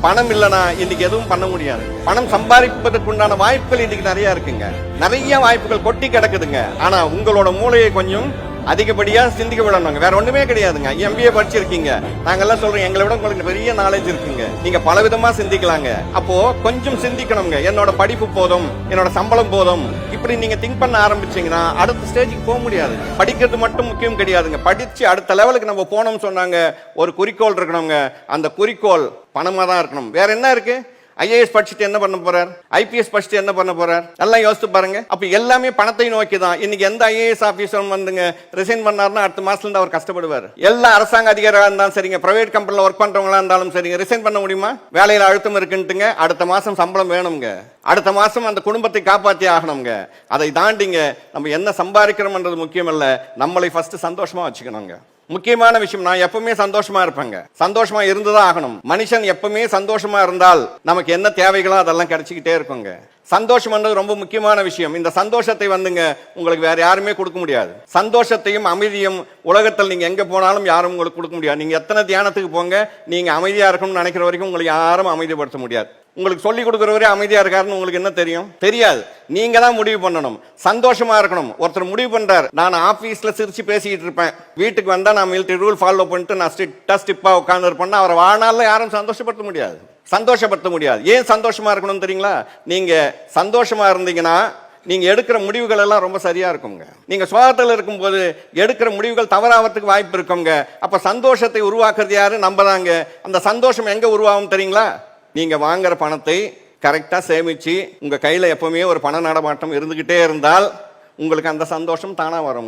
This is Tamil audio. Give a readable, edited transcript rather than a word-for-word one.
பணம் இல்லனா இன்னைக்கு எதுவும் பண்ண முடியாது. பணம் சம்பாதிப்பதற்கு உண்டான வாய்ப்புகள் இன்னைக்கு நிறைய இருக்குங்க. நிறைய வாய்ப்புகள் கொட்டி கிடக்குதுங்க. ஆனா உங்களோட மூளையை கொஞ்சம் அதிகப்படியா சிந்திக்க விடணுங்க. வேற ஒண்ணுமே கிடையாதுங்க. MBA படிச்சிருக்கீங்க, நாங்கெல்லாம் சொல்றோம் எங்களை விட உங்களுக்கு பெரிய நாலேஜ் இருக்குங்க. நீங்க பல விதமா சிந்திக்கலாங்க. அப்போ கொஞ்சம் சிந்திக்கணுங்க. என்னோட படிப்பு போதும், என்னோட சம்பளம் போதும், இப்படி நீங்க திங்க் பண்ண ஆரம்பிச்சீங்கன்னா அடுத்த ஸ்டேஜுக்கு போக முடியாது. படிக்கிறது மட்டும் முக்கியம் கிடையாதுங்க. படிச்சு அடுத்த லெவலுக்கு நம்ம போனோம்னு சொன்னாங்க ஒரு குறிக்கோள் இருக்கணுங்க. அந்த குறிக்கோள் பணமா தான் இருக்கணும். வேற என்ன இருக்கு? IAS படிச்சுட்டு என்ன பண்ண போறார்? IPS படிச்சுட்டு என்ன பண்ண போறார்? எல்லாம் யோசித்து பாருங்க. அப்ப எல்லாமே பணத்தை நோக்கி தான். இன்னைக்கு எந்த IAS ஆபீசர் வந்துங்க ரிசைன் பண்ணாருன்னா அடுத்த மாசத்துல இருந்து அவர் கஷ்டப்படுவார். எல்லா அரசாங்க அதிகாரியா இருந்தாலும் சரிங்க, பிரைவேட் கம்பெனில ஒர்க் பண்றவங்களா இருந்தாலும் சரிங்க, ரிசைன் பண்ண முடியுமா? வேலையில அழுத்தம் இருக்குன்ட்டுங்க அடுத்த மாசம் சம்பளம் வேணுங்க. அடுத்த மாசம் அந்த குடும்பத்தை காப்பாற்றி ஆகணுங்க. அதை தாண்டிங்க நம்ம என்ன சம்பாதிக்கிறோம்ன்றது முக்கியம் இல்ல, நம்மளை ஃபர்ஸ்ட் சந்தோஷமா வச்சுக்கணுங்க. முக்கியமான விஷயம், நான் எப்பவுமே சந்தோஷமா இருப்பேங்க. சந்தோஷமா இருந்துதான் ஆகணும். மனுஷன் எப்பவுமே சந்தோஷமா இருந்தால் நமக்கு என்ன தேவைகளோ அதெல்லாம் கிடைச்சிக்கிட்டே இருக்குங்க. சந்தோஷம்ன்றது ரொம்ப முக்கியமான விஷயம். இந்த சந்தோஷத்தை வந்துங்க உங்களுக்கு வேற யாருமே கொடுக்க முடியாது. சந்தோஷத்தையும் அமைதியும் உலகத்தில் நீங்க எங்க போனாலும் யாரும் உங்களுக்கு கொடுக்க முடியாது. நீங்க எத்தனை தியானத்துக்கு போங்க, நீங்க அமைதியா இருக்கணும்னு நினைக்கிற வரைக்கும் உங்களுக்கு யாரும் அமைதிப்படுத்த முடியாது. உங்களுக்கு சொல்லி கொடுக்குறவரே அமைதியா இருக்காருன்னு உங்களுக்கு என்ன தெரியும்? தெரியாது. நீங்க தான் முடிவு பண்ணணும். சந்தோஷமா இருக்கணும். ஒருத்தர் முடிவு பண்றாரு, நான் ஆபீஸ்ல சிரிச்சு பேசிட்டு இருப்பேன், வீட்டுக்கு வந்தா நான் மிலிட்டரி ரூல் ஃபாலோ பண்ணிட்டு நான் ஸ்டிப்பா உட்கார்ந்து இருப்பேன், அவரை வாழ்நாள்ல யாரும் சந்தோஷப்படுத்த முடியாது. சந்தோஷப்படுத்த முடியாது. ஏன் சந்தோஷமா இருக்கணும் தெரியுங்களா? நீங்க சந்தோஷமா இருந்தீங்கன்னா நீங்க எடுக்கிற முடிவுகள் எல்லாம் ரொம்ப சரியா இருக்குங்க. நீங்க சோகத்தில் இருக்கும்போது எடுக்கிற முடிவுகள் தவறாவதுக்கு வாய்ப்பு இருக்குங்க. அப்ப சந்தோஷத்தை உருவாக்குறது யாரு? நம்ம தாங்க. அந்த சந்தோஷம் எங்க உருவாகும் தெரியுங்களா? நீங்க வாங்குற பணத்தை கரெக்டா சேமிச்சு உங்க கையில எப்பவுமே ஒரு பண நடமாட்டம் இருந்துகிட்டே இருந்தால் உங்களுக்கு அந்த சந்தோஷம் தானா வரும்.